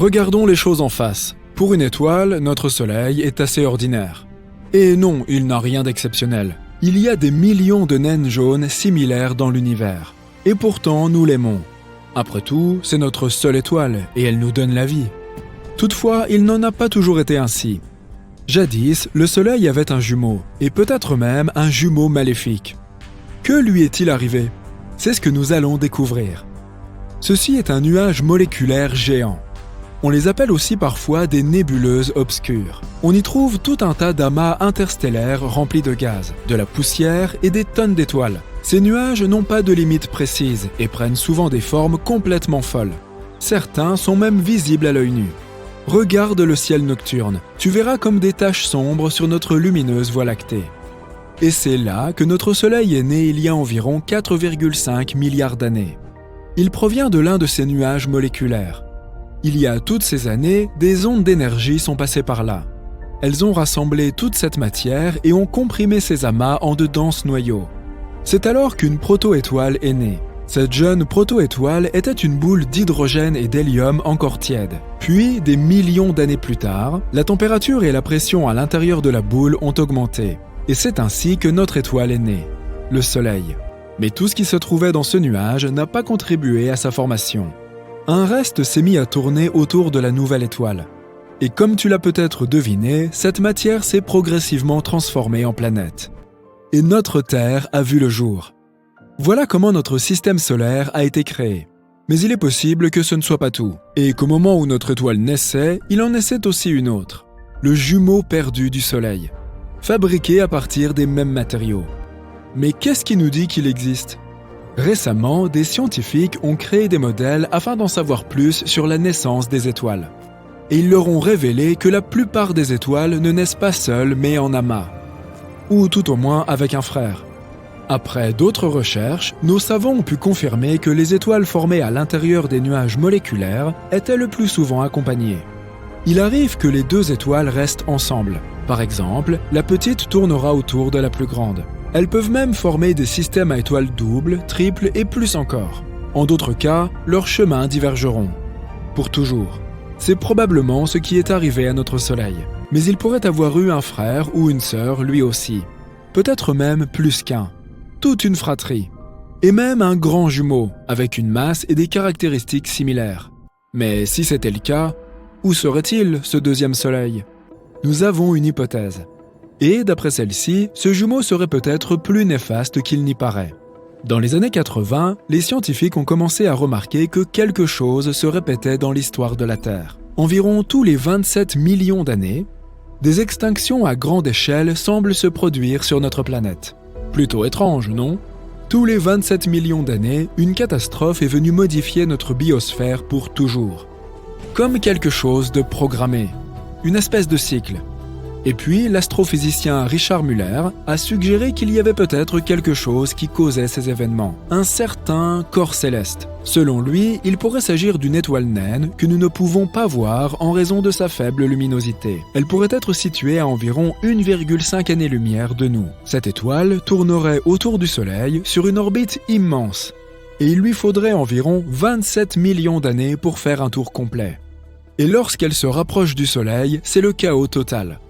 Regardons les choses en face. Pour une étoile, notre Soleil est assez ordinaire. Et non, il n'a rien d'exceptionnel. Il y a des millions de naines jaunes similaires dans l'univers. Et pourtant, nous l'aimons. Après tout, c'est notre seule étoile et elle nous donne la vie. Toutefois, il n'en a pas toujours été ainsi. Jadis, le Soleil avait un jumeau, et peut-être même un jumeau maléfique. Que lui est-il arrivé? C'est ce que nous allons découvrir. Ceci est un nuage moléculaire géant. On les appelle aussi parfois des nébuleuses obscures. On y trouve tout un tas d'amas interstellaires remplis de gaz, de la poussière et des tonnes d'étoiles. Ces nuages n'ont pas de limite précise et prennent souvent des formes complètement folles. Certains sont même visibles à l'œil nu. Regarde le ciel nocturne, tu verras comme des taches sombres sur notre lumineuse Voie lactée. Et c'est là que notre Soleil est né il y a environ 4,5 milliards d'années. Il provient de l'un de ces nuages moléculaires. Il y a toutes ces années, des ondes d'énergie sont passées par là. Elles ont rassemblé toute cette matière et ont comprimé ces amas en de denses noyaux. C'est alors qu'une proto-étoile est née. Cette jeune proto-étoile était une boule d'hydrogène et d'hélium encore tiède. Puis, des millions d'années plus tard, la température et la pression à l'intérieur de la boule ont augmenté. Et c'est ainsi que notre étoile est née, le Soleil. Mais tout ce qui se trouvait dans ce nuage n'a pas contribué à sa formation. Un reste s'est mis à tourner autour de la nouvelle étoile. Et comme tu l'as peut-être deviné, cette matière s'est progressivement transformée en planète. Et notre Terre a vu le jour. Voilà comment notre système solaire a été créé. Mais il est possible que ce ne soit pas tout, et qu'au moment où notre étoile naissait, il en naissait aussi une autre, le jumeau perdu du Soleil, fabriqué à partir des mêmes matériaux. Mais qu'est-ce qui nous dit qu'il existe? Récemment, des scientifiques ont créé des modèles afin d'en savoir plus sur la naissance des étoiles. Et ils leur ont révélé que la plupart des étoiles ne naissent pas seules mais en amas, ou tout au moins avec un frère. Après d'autres recherches, nos savants ont pu confirmer que les étoiles formées à l'intérieur des nuages moléculaires étaient le plus souvent accompagnées. Il arrive que les deux étoiles restent ensemble. Par exemple, la petite tournera autour de la plus grande. Elles peuvent même former des systèmes à étoiles doubles, triples et plus encore. En d'autres cas, leurs chemins divergeront. Pour toujours. C'est probablement ce qui est arrivé à notre Soleil. Mais il pourrait avoir eu un frère ou une sœur lui aussi. Peut-être même plus qu'un. Toute une fratrie. Et même un grand jumeau, avec une masse et des caractéristiques similaires. Mais si c'était le cas, où serait-il, ce deuxième Soleil? Nous avons une hypothèse. Et d'après celle-ci, ce jumeau serait peut-être plus néfaste qu'il n'y paraît. Dans les années 80, les scientifiques ont commencé à remarquer que quelque chose se répétait dans l'histoire de la Terre. Environ tous les 27 millions d'années, des extinctions à grande échelle semblent se produire sur notre planète. Plutôt étrange, non? Tous les 27 millions d'années, une catastrophe est venue modifier notre biosphère pour toujours. Comme quelque chose de programmé, une espèce de cycle. Et puis, l'astrophysicien Richard Muller a suggéré qu'il y avait peut-être quelque chose qui causait ces événements, un certain corps céleste. Selon lui, il pourrait s'agir d'une étoile naine que nous ne pouvons pas voir en raison de sa faible luminosité. Elle pourrait être située à environ 1,5 année-lumière de nous. Cette étoile tournerait autour du Soleil sur une orbite immense, et il lui faudrait environ 27 millions d'années pour faire un tour complet. Et lorsqu'elle se rapproche du Soleil, c'est le chaos total.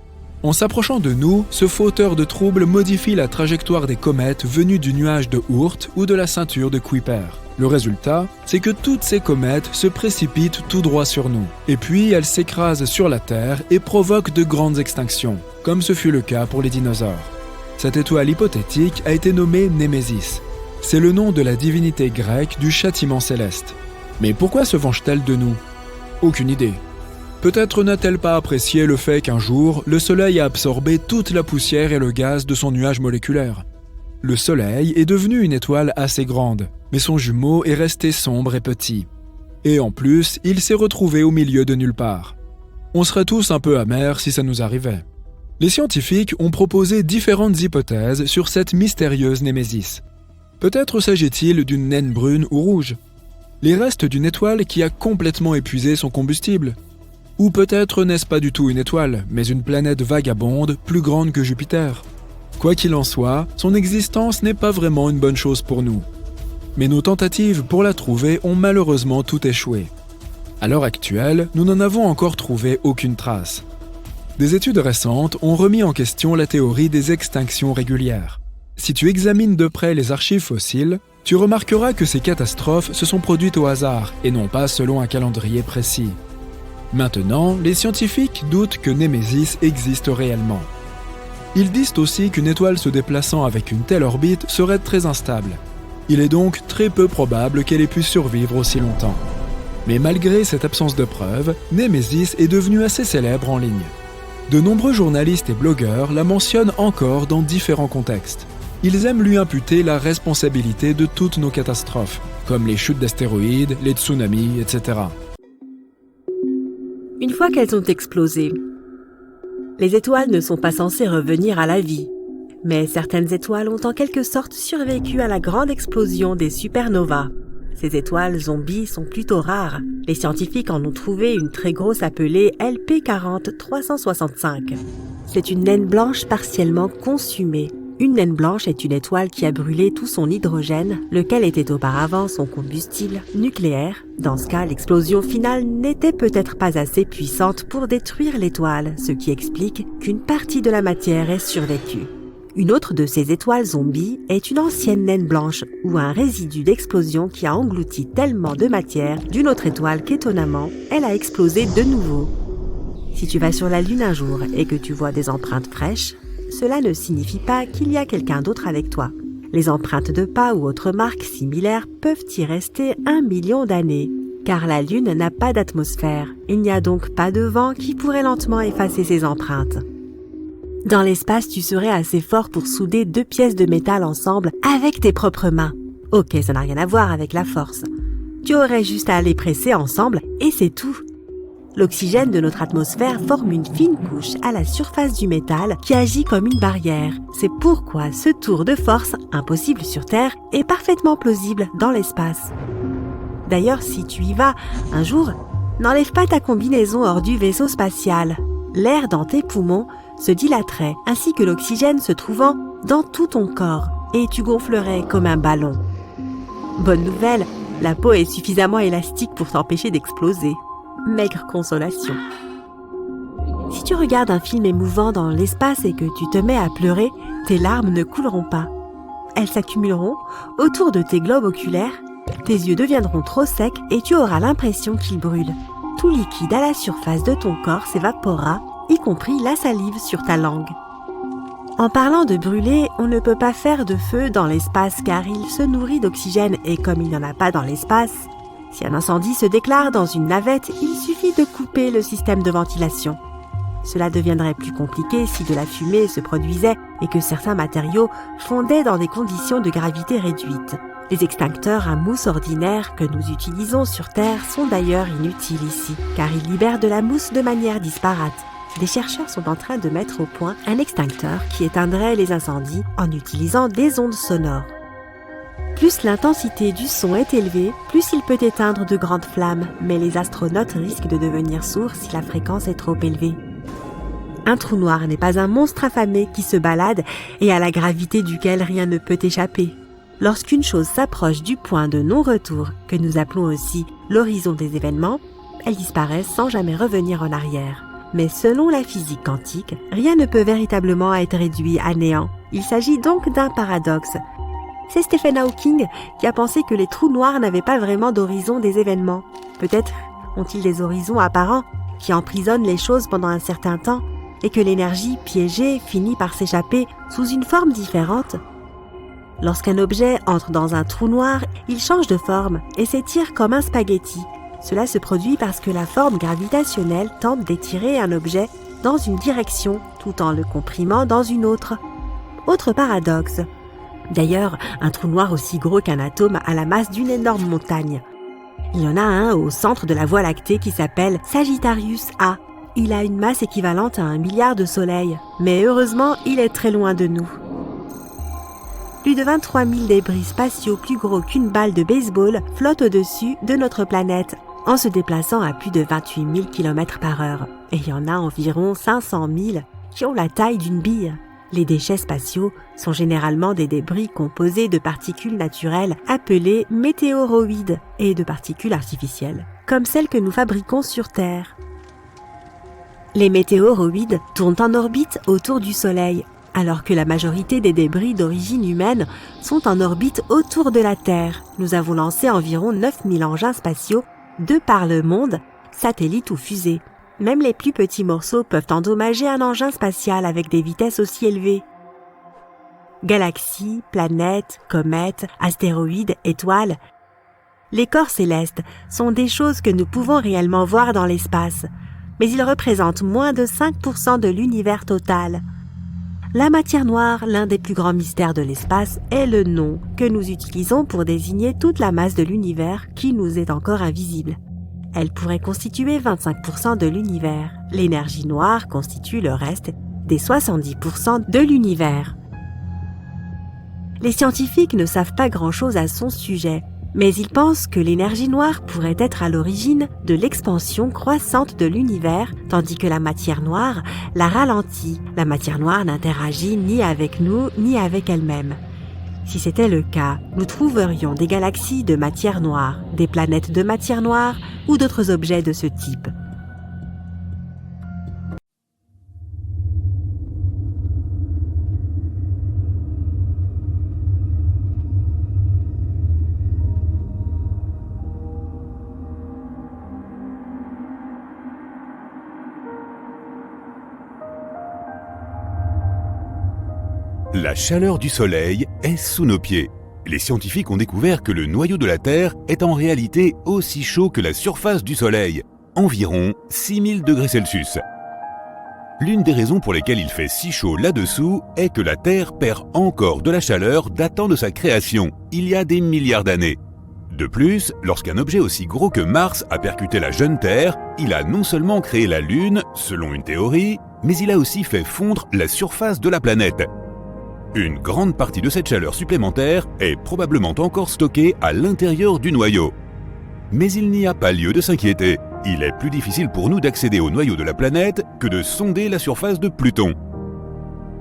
En s'approchant de nous, ce fauteur de troubles modifie la trajectoire des comètes venues du nuage de Oort ou de la ceinture de Kuiper. Le résultat, c'est que toutes ces comètes se précipitent tout droit sur nous. Et puis, elles s'écrasent sur la Terre et provoquent de grandes extinctions, comme ce fut le cas pour les dinosaures. Cette étoile hypothétique a été nommée Némésis. C'est le nom de la divinité grecque du châtiment céleste. Mais pourquoi se venge-t-elle de nous? Aucune idée. Peut-être n'a-t-elle pas apprécié le fait qu'un jour, le Soleil a absorbé toute la poussière et le gaz de son nuage moléculaire. Le Soleil est devenu une étoile assez grande, mais son jumeau est resté sombre et petit. Et en plus, il s'est retrouvé au milieu de nulle part. On serait tous un peu amers si ça nous arrivait. Les scientifiques ont proposé différentes hypothèses sur cette mystérieuse Némésis. Peut-être s'agit-il d'une naine brune ou rouge. Les restes d'une étoile qui a complètement épuisé son combustible. Ou peut-être n'est-ce pas du tout une étoile, mais une planète vagabonde plus grande que Jupiter. Quoi qu'il en soit, son existence n'est pas vraiment une bonne chose pour nous. Mais nos tentatives pour la trouver ont malheureusement toutes échoué. À l'heure actuelle, nous n'en avons encore trouvé aucune trace. Des études récentes ont remis en question la théorie des extinctions régulières. Si tu examines de près les archives fossiles, tu remarqueras que ces catastrophes se sont produites au hasard et non pas selon un calendrier précis. Maintenant, les scientifiques doutent que Némésis existe réellement. Ils disent aussi qu'une étoile se déplaçant avec une telle orbite serait très instable. Il est donc très peu probable qu'elle ait pu survivre aussi longtemps. Mais malgré cette absence de preuves, Némésis est devenue assez célèbre en ligne. De nombreux journalistes et blogueurs la mentionnent encore dans différents contextes. Ils aiment lui imputer la responsabilité de toutes nos catastrophes, comme les chutes d'astéroïdes, les tsunamis, etc. Une fois qu'elles ont explosé, les étoiles ne sont pas censées revenir à la vie. Mais certaines étoiles ont en quelque sorte survécu à la grande explosion des supernovas. Ces étoiles zombies sont plutôt rares. Les scientifiques en ont trouvé une très grosse appelée LP40-365. C'est une naine blanche partiellement consumée. Une naine blanche est une étoile qui a brûlé tout son hydrogène, lequel était auparavant son combustible nucléaire. Dans ce cas, l'explosion finale n'était peut-être pas assez puissante pour détruire l'étoile, ce qui explique qu'une partie de la matière ait survécu. Une autre de ces étoiles zombies est une ancienne naine blanche ou un résidu d'explosion qui a englouti tellement de matière d'une autre étoile qu'étonnamment, elle a explosé de nouveau. Si tu vas sur la Lune un jour et que tu vois des empreintes fraîches, cela ne signifie pas qu'il y a quelqu'un d'autre avec toi. Les empreintes de pas ou autres marques similaires peuvent y rester 1 million d'années, car la Lune n'a pas d'atmosphère. Il n'y a donc pas de vent qui pourrait lentement effacer ces empreintes. Dans l'espace, tu serais assez fort pour souder 2 pièces de métal ensemble avec tes propres mains. Ok, ça n'a rien à voir avec la force. Tu aurais juste à les presser ensemble et c'est tout. L'oxygène de notre atmosphère forme une fine couche à la surface du métal qui agit comme une barrière. C'est pourquoi ce tour de force, impossible sur Terre, est parfaitement plausible dans l'espace. D'ailleurs, si tu y vas un jour, n'enlève pas ta combinaison hors du vaisseau spatial. L'air dans tes poumons se dilaterait, ainsi que l'oxygène se trouvant dans tout ton corps, et tu gonflerais comme un ballon. Bonne nouvelle, la peau est suffisamment élastique pour t'empêcher d'exploser. Maigre consolation. Si tu regardes un film émouvant dans l'espace et que tu te mets à pleurer, tes larmes ne couleront pas. Elles s'accumuleront autour de tes globes oculaires, tes yeux deviendront trop secs et tu auras l'impression qu'ils brûlent. Tout liquide à la surface de ton corps s'évaporera, y compris la salive sur ta langue. En parlant de brûler, on ne peut pas faire de feu dans l'espace car il se nourrit d'oxygène et comme il n'y en a pas dans l'espace, si un incendie se déclare dans une navette, il suffit de couper le système de ventilation. Cela deviendrait plus compliqué si de la fumée se produisait et que certains matériaux fondaient dans des conditions de gravité réduites. Les extincteurs à mousse ordinaires que nous utilisons sur Terre sont d'ailleurs inutiles ici, car ils libèrent de la mousse de manière disparate. Des chercheurs sont en train de mettre au point un extincteur qui éteindrait les incendies en utilisant des ondes sonores. Plus l'intensité du son est élevée, plus il peut éteindre de grandes flammes, mais les astronautes risquent de devenir sourds si la fréquence est trop élevée. Un trou noir n'est pas un monstre affamé qui se balade et à la gravité duquel rien ne peut échapper. Lorsqu'une chose s'approche du point de non-retour, que nous appelons aussi l'horizon des événements, elle disparaît sans jamais revenir en arrière. Mais selon la physique quantique, rien ne peut véritablement être réduit à néant. Il s'agit donc d'un paradoxe. C'est Stephen Hawking qui a pensé que les trous noirs n'avaient pas vraiment d'horizon des événements. Peut-être ont-ils des horizons apparents qui emprisonnent les choses pendant un certain temps et que l'énergie piégée finit par s'échapper sous une forme différente. Lorsqu'un objet entre dans un trou noir, il change de forme et s'étire comme un spaghetti. Cela se produit parce que la forme gravitationnelle tente d'étirer un objet dans une direction tout en le comprimant dans une autre. Autre paradoxe. D'ailleurs, un trou noir aussi gros qu'un atome a la masse d'une énorme montagne. Il y en a un au centre de la Voie lactée qui s'appelle Sagittarius A. Il a une masse équivalente à 1 milliard de soleils, mais heureusement, il est très loin de nous. Plus de 23 000 débris spatiaux plus gros qu'une balle de baseball flottent au-dessus de notre planète en se déplaçant à plus de 28 000 km/h. Et il y en a environ 500 000 qui ont la taille d'une bille. Les déchets spatiaux sont généralement des débris composés de particules naturelles appelées météoroïdes et de particules artificielles, comme celles que nous fabriquons sur Terre. Les météoroïdes tournent en orbite autour du Soleil, alors que la majorité des débris d'origine humaine sont en orbite autour de la Terre. Nous avons lancé environ 9000 engins spatiaux de par le monde, satellites ou fusées. Même les plus petits morceaux peuvent endommager un engin spatial avec des vitesses aussi élevées. Galaxies, planètes, comètes, astéroïdes, étoiles. Les corps célestes sont des choses que nous pouvons réellement voir dans l'espace, mais ils représentent moins de 5% de l'univers total. La matière noire, l'un des plus grands mystères de l'espace, est le nom que nous utilisons pour désigner toute la masse de l'univers qui nous est encore invisible. Elle pourrait constituer 25% de l'univers. L'énergie noire constitue le reste des 70% de l'univers. Les scientifiques ne savent pas grand-chose à son sujet, mais ils pensent que l'énergie noire pourrait être à l'origine de l'expansion croissante de l'univers, tandis que la matière noire la ralentit. La matière noire n'interagit ni avec nous ni avec elle-même. Si c'était le cas, nous trouverions des galaxies de matière noire, des planètes de matière noire ou d'autres objets de ce type. La chaleur du Soleil est sous nos pieds. Les scientifiques ont découvert que le noyau de la Terre est en réalité aussi chaud que la surface du Soleil, environ 6000 degrés Celsius. L'une des raisons pour lesquelles il fait si chaud là-dessous est que la Terre perd encore de la chaleur datant de sa création, il y a des milliards d'années. De plus, lorsqu'un objet aussi gros que Mars a percuté la jeune Terre, il a non seulement créé la Lune, selon une théorie, mais il a aussi fait fondre la surface de la planète. Une grande partie de cette chaleur supplémentaire est probablement encore stockée à l'intérieur du noyau. Mais il n'y a pas lieu de s'inquiéter. Il est plus difficile pour nous d'accéder au noyau de la planète que de sonder la surface de Pluton.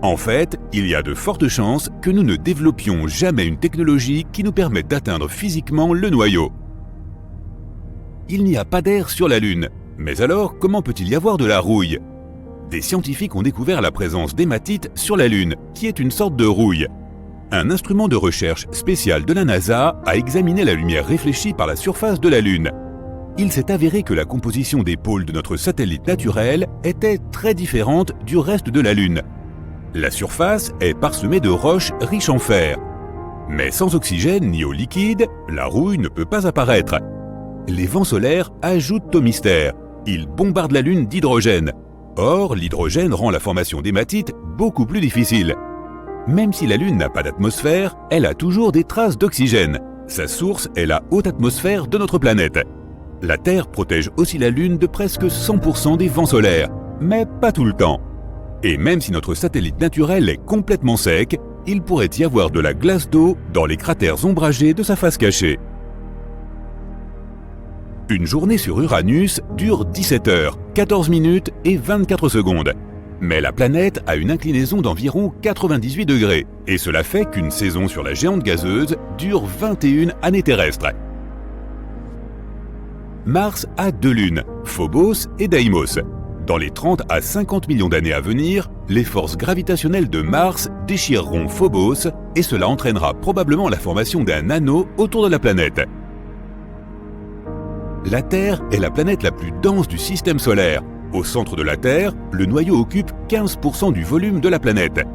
En fait, il y a de fortes chances que nous ne développions jamais une technologie qui nous permette d'atteindre physiquement le noyau. Il n'y a pas d'air sur la Lune. Mais alors, comment peut-il y avoir de la rouille ? Des scientifiques ont découvert la présence d'hématite sur la Lune, qui est une sorte de rouille. Un instrument de recherche spécial de la NASA a examiné la lumière réfléchie par la surface de la Lune. Il s'est avéré que la composition des pôles de notre satellite naturel était très différente du reste de la Lune. La surface est parsemée de roches riches en fer. Mais sans oxygène ni eau liquide, la rouille ne peut pas apparaître. Les vents solaires ajoutent au mystère. Ils bombardent la Lune d'hydrogène. Or, l'hydrogène rend la formation d'hématite beaucoup plus difficile. Même si la Lune n'a pas d'atmosphère, elle a toujours des traces d'oxygène. Sa source est la haute atmosphère de notre planète. La Terre protège aussi la Lune de presque 100% des vents solaires, mais pas tout le temps. Et même si notre satellite naturel est complètement sec, il pourrait y avoir de la glace d'eau dans les cratères ombragés de sa face cachée. Une journée sur Uranus dure 17 heures, 14 minutes et 24 secondes. Mais la planète a une inclinaison d'environ 98 degrés, et cela fait qu'une saison sur la géante gazeuse dure 21 années terrestres. Mars a 2 lunes, Phobos et Deimos. Dans les 30 à 50 millions d'années à venir, les forces gravitationnelles de Mars déchireront Phobos, et cela entraînera probablement la formation d'un anneau autour de la planète. La Terre est la planète la plus dense du système solaire. Au centre de la Terre, le noyau occupe 15% du volume de la planète.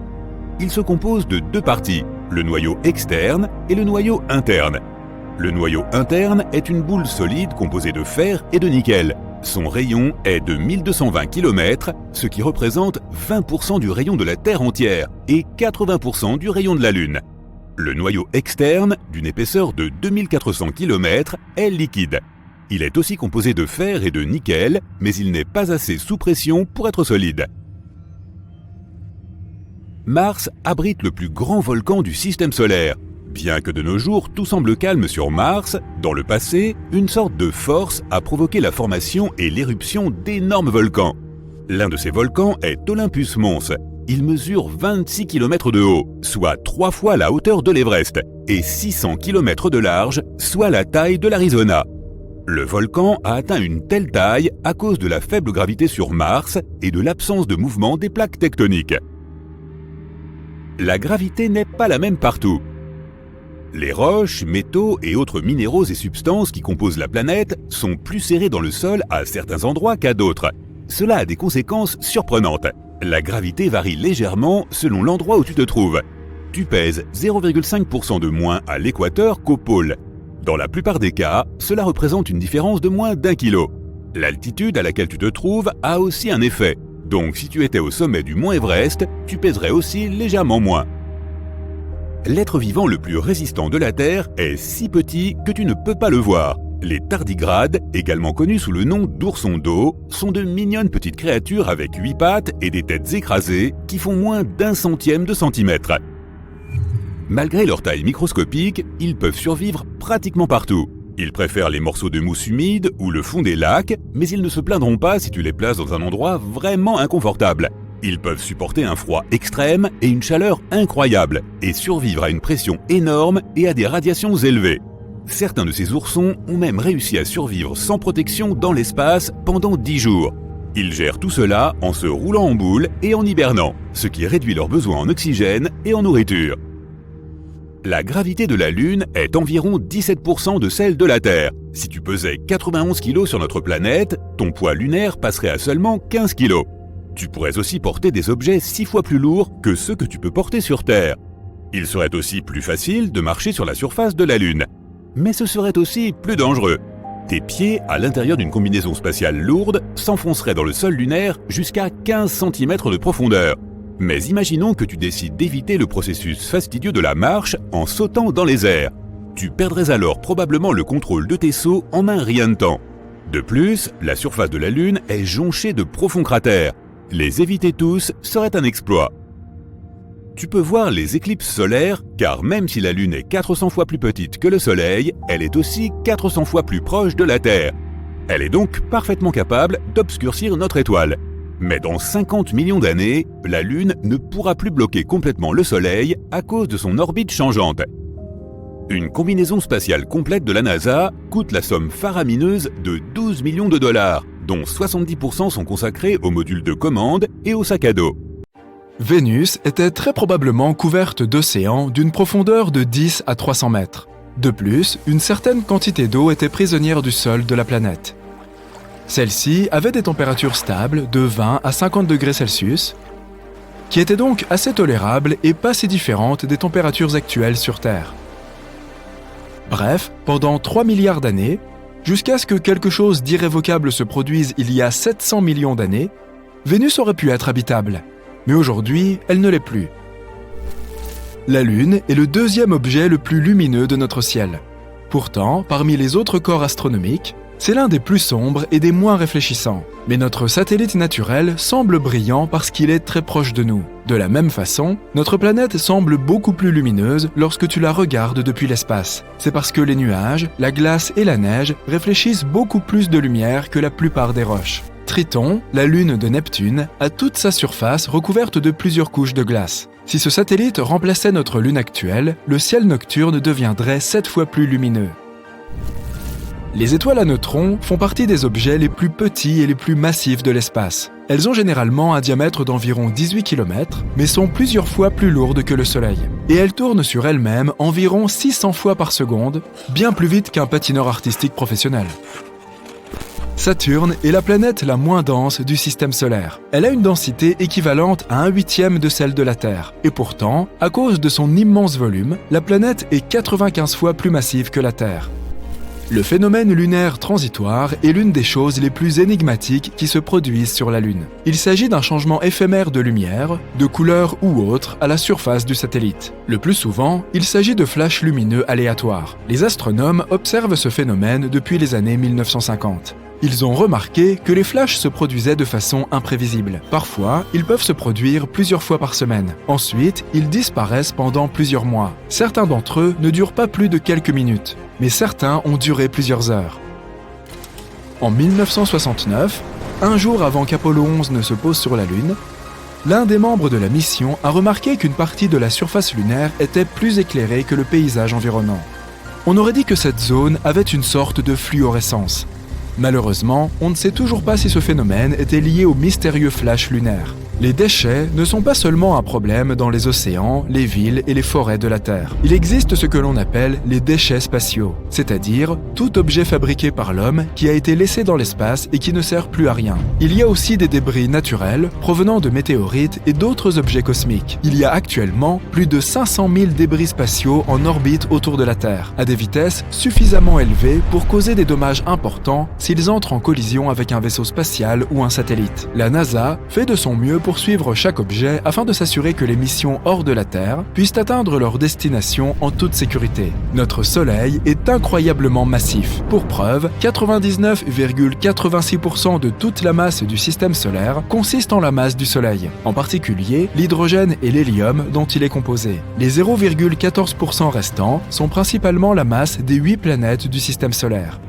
Il se compose de 2 parties, le noyau externe et le noyau interne. Le noyau interne est une boule solide composée de fer et de nickel. Son rayon est de 1220 km, ce qui représente 20% du rayon de la Terre entière et 80% du rayon de la Lune. Le noyau externe, d'une épaisseur de 2400 km, est liquide. Il est aussi composé de fer et de nickel, mais il n'est pas assez sous pression pour être solide. Mars abrite le plus grand volcan du système solaire. Bien que de nos jours tout semble calme sur Mars, dans le passé, une sorte de force a provoqué la formation et l'éruption d'énormes volcans. L'un de ces volcans est Olympus Mons. Il mesure 26 km de haut, soit 3 fois la hauteur de l'Everest, et 600 km de large, soit la taille de l'Arizona. Le volcan a atteint une telle taille à cause de la faible gravité sur Mars et de l'absence de mouvement des plaques tectoniques. La gravité n'est pas la même partout. Les roches, métaux et autres minéraux et substances qui composent la planète sont plus serrés dans le sol à certains endroits qu'à d'autres. Cela a des conséquences surprenantes. La gravité varie légèrement selon l'endroit où tu te trouves. Tu pèses 0,5% de moins à l'équateur qu'au pôle. Dans la plupart des cas, cela représente une différence de moins d'1 kilo. L'altitude à laquelle tu te trouves a aussi un effet. Donc si tu étais au sommet du mont Everest, tu pèserais aussi légèrement moins. L'être vivant le plus résistant de la Terre est si petit que tu ne peux pas le voir. Les tardigrades, également connus sous le nom d'oursons d'eau, sont de mignonnes petites créatures avec 8 pattes et des têtes écrasées qui font moins d'1 centième de centimètre. Malgré leur taille microscopique, ils peuvent survivre pratiquement partout. Ils préfèrent les morceaux de mousse humide ou le fond des lacs, mais ils ne se plaindront pas si tu les places dans un endroit vraiment inconfortable. Ils peuvent supporter un froid extrême et une chaleur incroyable, et survivre à une pression énorme et à des radiations élevées. Certains de ces oursons ont même réussi à survivre sans protection dans l'espace pendant 10 jours. Ils gèrent tout cela en se roulant en boule et en hibernant, ce qui réduit leurs besoins en oxygène et en nourriture. La gravité de la Lune est environ 17% de celle de la Terre. Si tu pesais 91 kg sur notre planète, ton poids lunaire passerait à seulement 15 kg. Tu pourrais aussi porter des objets 6 fois plus lourds que ceux que tu peux porter sur Terre. Il serait aussi plus facile de marcher sur la surface de la Lune. Mais ce serait aussi plus dangereux. Tes pieds, à l'intérieur d'une combinaison spatiale lourde, s'enfonceraient dans le sol lunaire jusqu'à 15 cm de profondeur. Mais imaginons que tu décides d'éviter le processus fastidieux de la marche en sautant dans les airs. Tu perdrais alors probablement le contrôle de tes sauts en un rien de temps. De plus, la surface de la Lune est jonchée de profonds cratères. Les éviter tous serait un exploit. Tu peux voir les éclipses solaires, car même si la Lune est 400 fois plus petite que le Soleil, elle est aussi 400 fois plus proche de la Terre. Elle est donc parfaitement capable d'obscurcir notre étoile. Mais dans 50 millions d'années, la Lune ne pourra plus bloquer complètement le Soleil à cause de son orbite changeante. Une combinaison spatiale complète de la NASA coûte la somme faramineuse de 12 millions de dollars, dont 70% sont consacrés aux modules de commande et au sac à dos. Vénus était très probablement couverte d'océans d'une profondeur de 10 à 300 mètres. De plus, une certaine quantité d'eau était prisonnière du sol de la planète. Celle-ci avait des températures stables de 20 à 50 degrés Celsius, qui étaient donc assez tolérables et pas si différentes des températures actuelles sur Terre. Bref, pendant 3 milliards d'années, jusqu'à ce que quelque chose d'irrévocable se produise il y a 700 millions d'années, Vénus aurait pu être habitable. Mais aujourd'hui, elle ne l'est plus. La Lune est le deuxième objet le plus lumineux de notre ciel. Pourtant, parmi les autres corps astronomiques, c'est l'un des plus sombres et des moins réfléchissants. Mais notre satellite naturel semble brillant parce qu'il est très proche de nous. De la même façon, notre planète semble beaucoup plus lumineuse lorsque tu la regardes depuis l'espace. C'est parce que les nuages, la glace et la neige réfléchissent beaucoup plus de lumière que la plupart des roches. Triton, la lune de Neptune, a toute sa surface recouverte de plusieurs couches de glace. Si ce satellite remplaçait notre lune actuelle, le ciel nocturne deviendrait 7 fois plus lumineux. Les étoiles à neutrons font partie des objets les plus petits et les plus massifs de l'espace. Elles ont généralement un diamètre d'environ 18 km, mais sont plusieurs fois plus lourdes que le Soleil. Et elles tournent sur elles-mêmes environ 600 fois par seconde, bien plus vite qu'un patineur artistique professionnel. Saturne est la planète la moins dense du système solaire. Elle a une densité équivalente à 1/8 de celle de la Terre. Et pourtant, à cause de son immense volume, la planète est 95 fois plus massive que la Terre. Le phénomène lunaire transitoire est l'une des choses les plus énigmatiques qui se produisent sur la Lune. Il s'agit d'un changement éphémère de lumière, de couleur ou autre, à la surface du satellite. Le plus souvent, il s'agit de flashs lumineux aléatoires. Les astronomes observent ce phénomène depuis les années 1950. Ils ont remarqué que les flashs se produisaient de façon imprévisible. Parfois, ils peuvent se produire plusieurs fois par semaine. Ensuite, ils disparaissent pendant plusieurs mois. Certains d'entre eux ne durent pas plus de quelques minutes, mais certains ont duré plusieurs heures. En 1969, un jour avant qu'Apollo 11 ne se pose sur la Lune, l'un des membres de la mission a remarqué qu'une partie de la surface lunaire était plus éclairée que le paysage environnant. On aurait dit que cette zone avait une sorte de fluorescence. Malheureusement, on ne sait toujours pas si ce phénomène était lié au mystérieux flash lunaire. Les déchets ne sont pas seulement un problème dans les océans, les villes et les forêts de la Terre. Il existe ce que l'on appelle les déchets spatiaux, c'est-à-dire tout objet fabriqué par l'homme qui a été laissé dans l'espace et qui ne sert plus à rien. Il y a aussi des débris naturels provenant de météorites et d'autres objets cosmiques. Il y a actuellement plus de 500 000 débris spatiaux en orbite autour de la Terre, à des vitesses suffisamment élevées pour causer des dommages importants s'ils entrent en collision avec un vaisseau spatial ou un satellite. La NASA fait de son mieux pour suivre chaque objet afin de s'assurer que les missions hors de la Terre puissent atteindre leur destination en toute sécurité. Notre Soleil est incroyablement massif. Pour preuve, 99,86% de toute la masse du système solaire consiste en la masse du Soleil, en particulier l'hydrogène et l'hélium dont il est composé. Les 0,14% restants sont principalement la masse des 8 planètes du système solaire.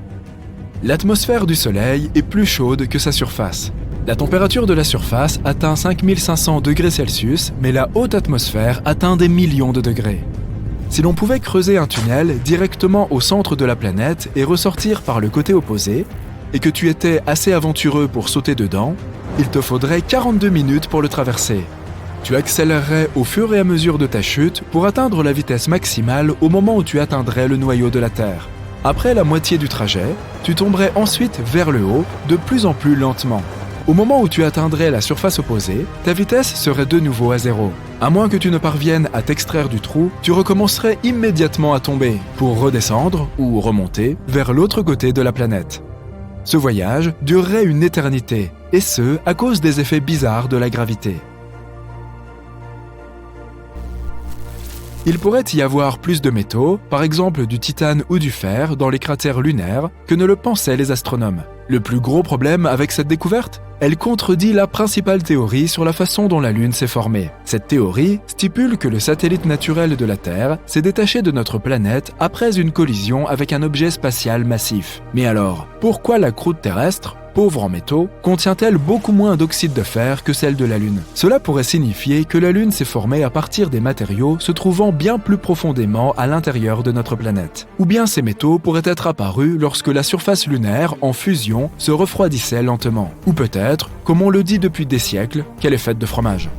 L'atmosphère du Soleil est plus chaude que sa surface. La température de la surface atteint 5500 degrés Celsius, mais la haute atmosphère atteint des millions de degrés. Si l'on pouvait creuser un tunnel directement au centre de la planète et ressortir par le côté opposé, et que tu étais assez aventureux pour sauter dedans, il te faudrait 42 minutes pour le traverser. Tu accélérerais au fur et à mesure de ta chute pour atteindre la vitesse maximale au moment où tu atteindrais le noyau de la Terre. Après la moitié du trajet, tu tomberais ensuite vers le haut, de plus en plus lentement. Au moment où tu atteindrais la surface opposée, ta vitesse serait de nouveau à 0. À moins que tu ne parviennes à t'extraire du trou, tu recommencerais immédiatement à tomber, pour redescendre ou remonter vers l'autre côté de la planète. Ce voyage durerait une éternité, et ce, à cause des effets bizarres de la gravité. Il pourrait y avoir plus de métaux, par exemple du titane ou du fer, dans les cratères lunaires, que ne le pensaient les astronomes. Le plus gros problème avec cette découverte ? Elle contredit la principale théorie sur la façon dont la Lune s'est formée. Cette théorie stipule que le satellite naturel de la Terre s'est détaché de notre planète après une collision avec un objet spatial massif. Mais alors, pourquoi la croûte terrestre, pauvre en métaux, contient-elle beaucoup moins d'oxyde de fer que celle de la Lune? Cela pourrait signifier que la Lune s'est formée à partir des matériaux se trouvant bien plus profondément à l'intérieur de notre planète. Ou bien ces métaux pourraient être apparus lorsque la surface lunaire, en fusion, se refroidissait lentement. Ou peut-être, comme on le dit depuis des siècles, qu'elle est faite de fromage.